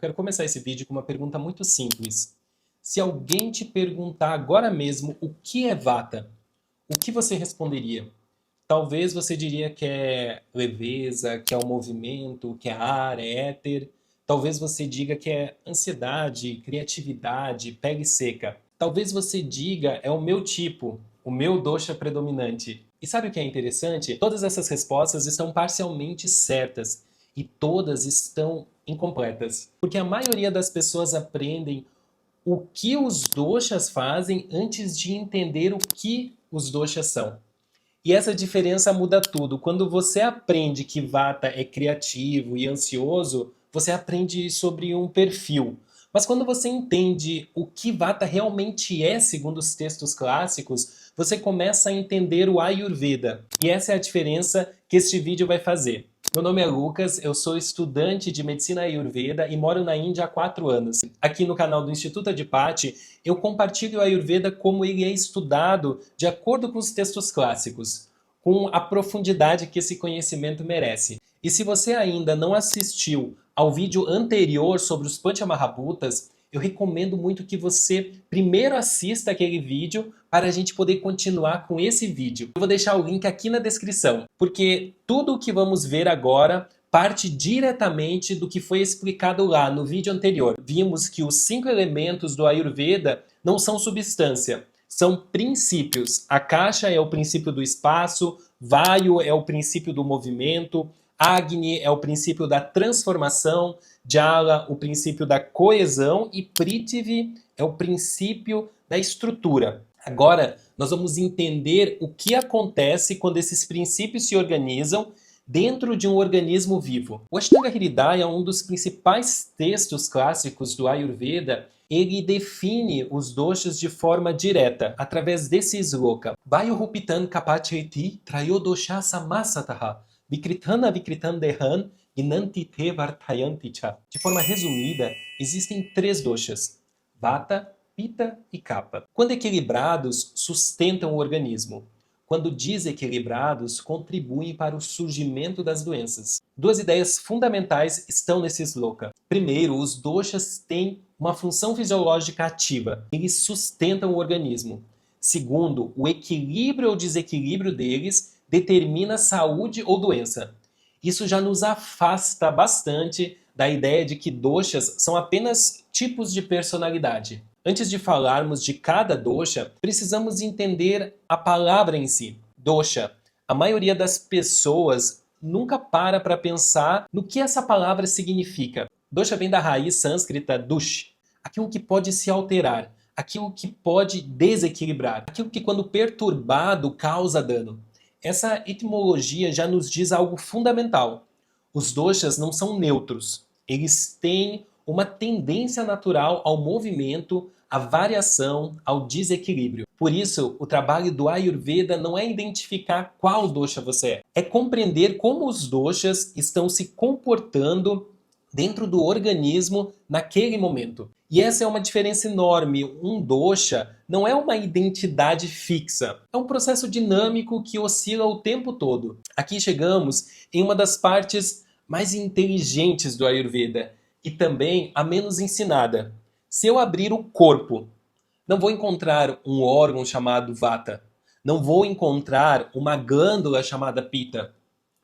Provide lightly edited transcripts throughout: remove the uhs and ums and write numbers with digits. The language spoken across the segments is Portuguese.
quero começar esse vídeo com uma pergunta muito simples. Se alguém te perguntar agora mesmo o que é Vata, o que você responderia? Talvez você diria que é leveza, que é o movimento, que é ar, é éter. Talvez você diga que é ansiedade, criatividade, pele seca. Talvez você diga é o meu tipo, o meu dosha predominante. E sabe o que é interessante? Todas essas respostas estão parcialmente certas e todas estão incompletas. Porque a maioria das pessoas aprendem o que os doshas fazem antes de entender o que os doshas são. E essa diferença muda tudo. Quando você aprende que Vata é criativo e ansioso, você aprende sobre um perfil. Mas quando você entende o que Vata realmente é, segundo os textos clássicos, você começa a entender o Ayurveda. E essa é a diferença que este vídeo vai fazer. Meu nome é Lucas, eu sou estudante de Medicina Ayurveda e moro na Índia há 4 anos. Aqui no canal do Instituto Adipati, eu compartilho o Ayurveda como ele é estudado de acordo com os textos clássicos, com a profundidade que esse conhecimento merece. E se você ainda não assistiu ao vídeo anterior sobre os Panchamahabhutas, eu recomendo muito que você primeiro assista aquele vídeo para a gente poder continuar com esse vídeo. Eu vou deixar o link aqui na descrição, porque tudo o que vamos ver agora parte diretamente do que foi explicado lá no vídeo anterior. Vimos que os 5 elementos do Ayurveda não são substância, são princípios. Akasha é o princípio do espaço, Vayu é o princípio do movimento, Agni é o princípio da transformação, Jala o princípio da coesão e Prithvi é o princípio da estrutura. Agora, nós vamos entender o que acontece quando esses princípios se organizam dentro de um organismo vivo. O Ashtanga Hridaya é um dos principais textos clássicos do Ayurveda. Ele define os doshas de forma direta, através desse sloka. Vayurupitan kapacheti trayodosha samasataha vikritana vikritan dehan ginanti te vartayanti cha. De forma resumida, existem 3 doshas: Vata, Pitta e Kapha. Quando equilibrados, sustentam o organismo. Quando desequilibrados, contribuem para o surgimento das doenças. 2 ideias fundamentais estão nesse sloka. Primeiro, os doshas têm uma função fisiológica ativa. Eles sustentam o organismo. Segundo, o equilíbrio ou desequilíbrio deles determina saúde ou doença. Isso já nos afasta bastante da ideia de que doshas são apenas tipos de personalidade. Antes de falarmos de cada dosha, precisamos entender a palavra em si, dosha. A maioria das pessoas nunca para pensar no que essa palavra significa. Dosha vem da raiz sânscrita dush, aquilo que pode se alterar, aquilo que pode desequilibrar, aquilo que quando perturbado causa dano. Essa etimologia já nos diz algo fundamental. Os doshas não são neutros, eles têm uma tendência natural ao movimento, à variação, ao desequilíbrio. Por isso, o trabalho do Ayurveda não é identificar qual dosha você é compreender como os doshas estão se comportando dentro do organismo naquele momento. E essa é uma diferença enorme. Um dosha não é uma identidade fixa. É um processo dinâmico que oscila o tempo todo. Aqui chegamos em uma das partes mais inteligentes do Ayurveda e também a menos ensinada. Se eu abrir o corpo, não vou encontrar um órgão chamado Vata. Não vou encontrar uma glândula chamada Pitta.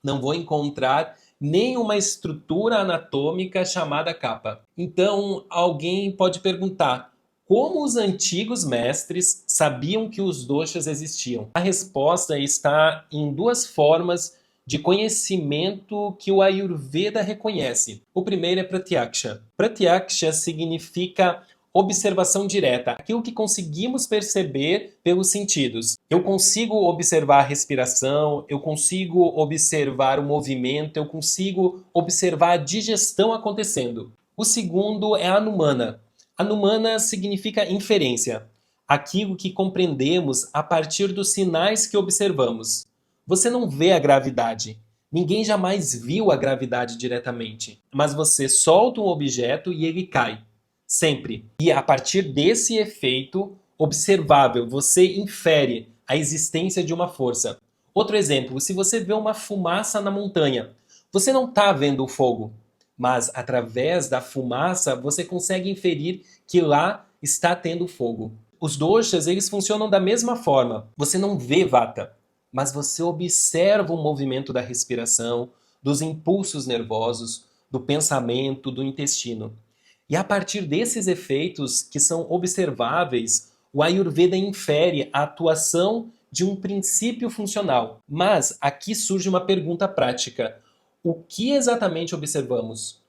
Não vou encontrar nem uma estrutura anatômica chamada Kapha. Então, alguém pode perguntar, como os antigos mestres sabiam que os doshas existiam? A resposta está em 2 formas de conhecimento que o Ayurveda reconhece. O primeiro é Pratyaksha. Pratyaksha significa observação direta, aquilo que conseguimos perceber pelos sentidos. Eu consigo observar a respiração, eu consigo observar o movimento, eu consigo observar a digestão acontecendo. O segundo é Anumana. Anumana significa inferência, aquilo que compreendemos a partir dos sinais que observamos. Você não vê a gravidade. Ninguém jamais viu a gravidade diretamente, mas você solta um objeto e ele cai. Sempre. E a partir desse efeito observável, você infere a existência de uma força. Outro exemplo, se você vê uma fumaça na montanha, você não está vendo o fogo, mas através da fumaça você consegue inferir que lá está tendo fogo. Os doshas, eles funcionam da mesma forma. Você não vê vata, mas você observa o movimento da respiração, dos impulsos nervosos, do pensamento, do intestino. E a partir desses efeitos que são observáveis, o Ayurveda infere a atuação de um princípio funcional. Mas aqui surge uma pergunta prática. O que exatamente observamos?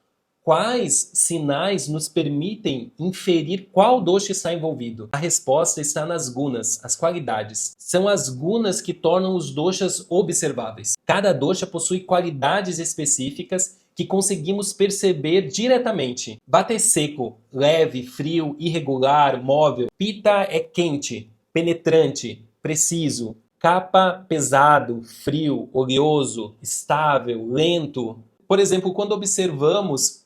Quais sinais nos permitem inferir qual dosha está envolvido? A resposta está nas gunas, as qualidades. São as gunas que tornam os doshas observáveis. Cada dosha possui qualidades específicas que conseguimos perceber diretamente. Vata é seco, leve, frio, irregular, móvel. Pitta é quente, penetrante, preciso. Kapha, pesado, frio, oleoso, estável, lento. Por exemplo, quando observamos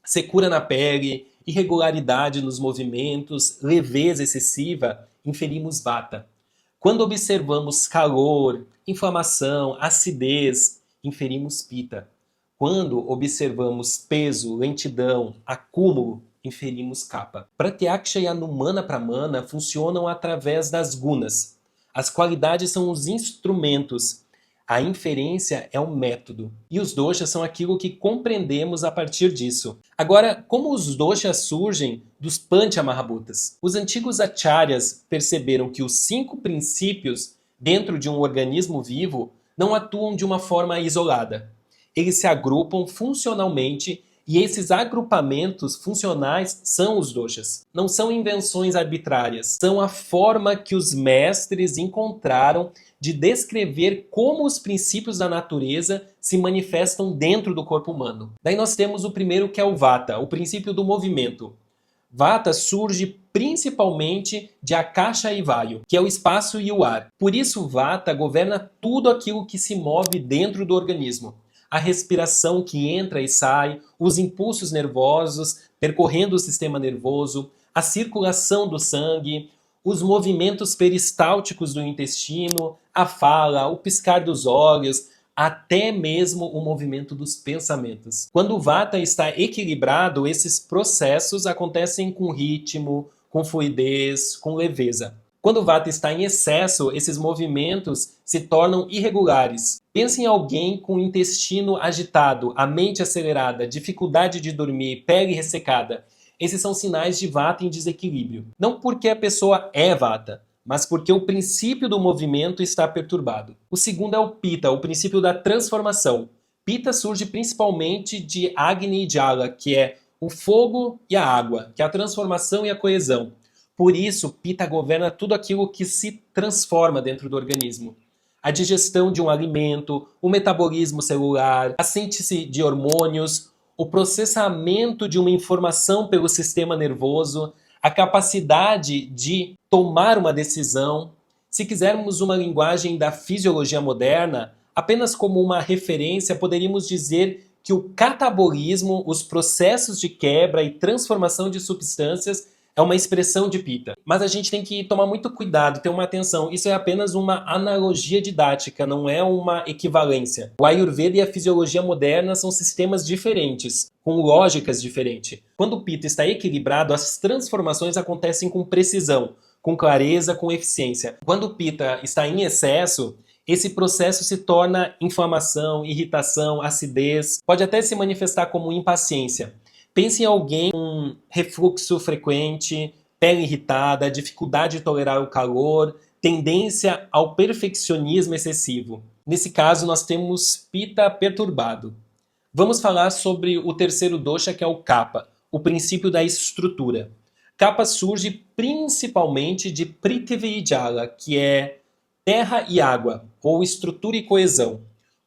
secura na pele, irregularidade nos movimentos, leveza excessiva, inferimos vata. Quando observamos calor, inflamação, acidez, inferimos pitta. Quando observamos peso, lentidão, acúmulo, inferimos kapha. Pratyaksha e Anumana Pramana funcionam através das gunas. As qualidades são os instrumentos. A inferência é o método. E os doshas são aquilo que compreendemos a partir disso. Agora, como os doshas surgem dos Panchamahabhutas? Os antigos acharyas perceberam que os 5 princípios dentro de um organismo vivo não atuam de uma forma isolada. Eles se agrupam funcionalmente e esses agrupamentos funcionais são os doshas. Não são invenções arbitrárias, são a forma que os mestres encontraram de descrever como os princípios da natureza se manifestam dentro do corpo humano. Daí nós temos o primeiro, que é o vata, o princípio do movimento. Vata surge principalmente de Akasha e Vayu, que é o espaço e o ar. Por isso Vata governa tudo aquilo que se move dentro do organismo. A respiração que entra e sai, os impulsos nervosos percorrendo o sistema nervoso, a circulação do sangue, os movimentos peristálticos do intestino, a fala, o piscar dos olhos, até mesmo o movimento dos pensamentos. Quando o Vata está equilibrado, esses processos acontecem com ritmo, com fluidez, com leveza. Quando o Vata está em excesso, esses movimentos se tornam irregulares. Pense em alguém com o intestino agitado, a mente acelerada, dificuldade de dormir, pele ressecada. Esses são sinais de Vata em desequilíbrio. Não porque a pessoa é Vata, mas porque o princípio do movimento está perturbado. O segundo é o Pitta, o princípio da transformação. Pitta surge principalmente de Agni e Jala, que é o fogo e a água, que é a transformação e a coesão. Por isso, Pitta governa tudo aquilo que se transforma dentro do organismo. A digestão de um alimento, o metabolismo celular, a síntese de hormônios, o processamento de uma informação pelo sistema nervoso, a capacidade de tomar uma decisão. Se quisermos uma linguagem da fisiologia moderna, apenas como uma referência, poderíamos dizer que o catabolismo, os processos de quebra e transformação de substâncias, é uma expressão de Pitta. Mas a gente tem que tomar muito cuidado, ter uma atenção. Isso é apenas uma analogia didática, não é uma equivalência. O Ayurveda e a fisiologia moderna são sistemas diferentes, com lógicas diferentes. Quando o Pitta está equilibrado, as transformações acontecem com precisão, com clareza, com eficiência. Quando o Pitta está em excesso, esse processo se torna inflamação, irritação, acidez, pode até se manifestar como impaciência. Pense em alguém com refluxo frequente, pele irritada, dificuldade de tolerar o calor, tendência ao perfeccionismo excessivo. Nesse caso, nós temos Pitta perturbado. Vamos falar sobre o terceiro dosha, que é o Kapha, o princípio da estrutura. Kapha surge principalmente de Prithvi e Jala, que é terra e água, ou estrutura e coesão.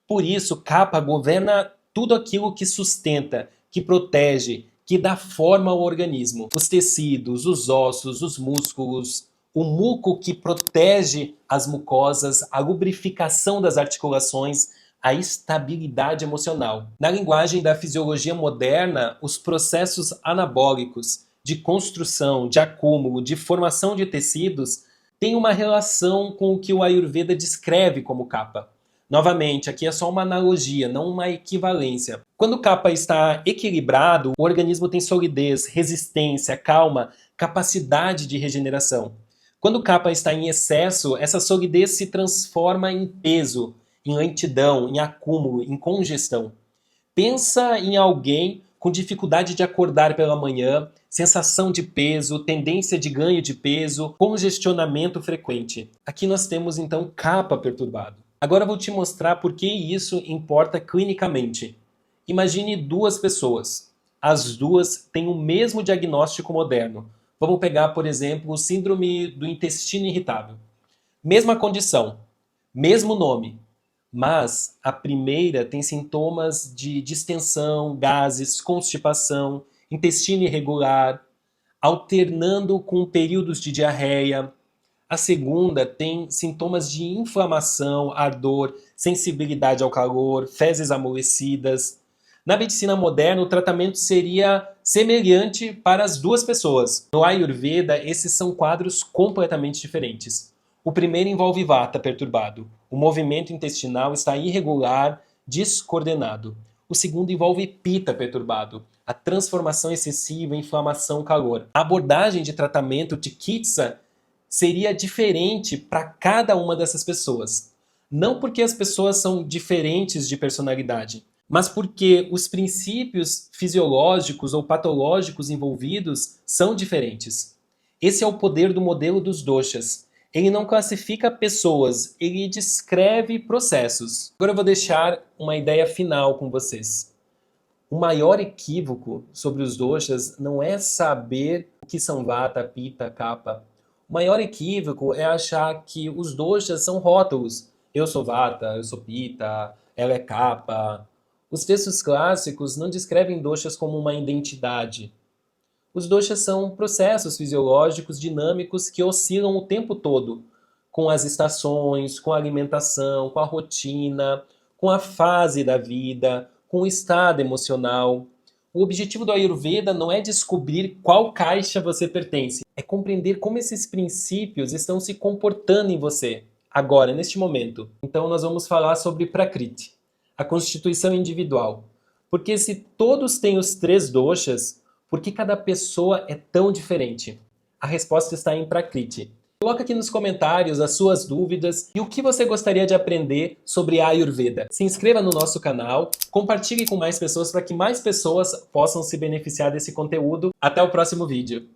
Por isso, Kapha governa tudo aquilo que sustenta, que protege, que dá forma ao organismo. Os tecidos, os ossos, os músculos, o muco que protege as mucosas, a lubrificação das articulações, a estabilidade emocional. Na linguagem da fisiologia moderna, os processos anabólicos de construção, de acúmulo, de formação de tecidos têm uma relação com o que o Ayurveda descreve como Kapha. Novamente, aqui é só uma analogia, não uma equivalência. Quando o kappa está equilibrado, o organismo tem solidez, resistência, calma, capacidade de regeneração. Quando o kappa está em excesso, essa solidez se transforma em peso, em lentidão, em acúmulo, em congestão. Pensa em alguém com dificuldade de acordar pela manhã, sensação de peso, tendência de ganho de peso, congestionamento frequente. Aqui nós temos então kappa perturbado. Agora eu vou te mostrar por que isso importa clinicamente. Imagine duas pessoas. As duas têm o mesmo diagnóstico moderno. Vamos pegar, por exemplo, o síndrome do intestino irritável. Mesma condição, mesmo nome, mas a primeira tem sintomas de distensão, gases, constipação, intestino irregular, alternando com períodos de diarreia. A segunda tem sintomas de inflamação, ardor, sensibilidade ao calor, fezes amolecidas. Na medicina moderna, o tratamento seria semelhante para as duas pessoas. No Ayurveda, esses são quadros completamente diferentes. O primeiro envolve vata perturbado. O movimento intestinal está irregular, descoordenado. O segundo envolve pitta perturbado. A transformação excessiva, inflamação, calor. A abordagem de tratamento de Chikitsa seria diferente para cada uma dessas pessoas. Não porque as pessoas são diferentes de personalidade, mas porque os princípios fisiológicos ou patológicos envolvidos são diferentes. Esse é o poder do modelo dos doshas. Ele não classifica pessoas, ele descreve processos. Agora eu vou deixar uma ideia final com vocês. O maior equívoco sobre os doshas não é saber o que são vata, pitta, kapha. O maior equívoco é achar que os doshas são rótulos. Eu sou vata, eu sou pitta, ela é kapha. Os textos clássicos não descrevem doshas como uma identidade. Os doshas são processos fisiológicos dinâmicos que oscilam o tempo todo, com as estações, com a alimentação, com a rotina, com a fase da vida, com o estado emocional. O objetivo do Ayurveda não é descobrir qual caixa você pertence, é compreender como esses princípios estão se comportando em você, agora, neste momento. Então nós vamos falar sobre Prakriti, a constituição individual. Porque se todos têm os três doshas, por que cada pessoa é tão diferente? A resposta está em Prakriti. Coloca aqui nos comentários as suas dúvidas e o que você gostaria de aprender sobre Ayurveda. Se inscreva no nosso canal, compartilhe com mais pessoas para que mais pessoas possam se beneficiar desse conteúdo. Até o próximo vídeo.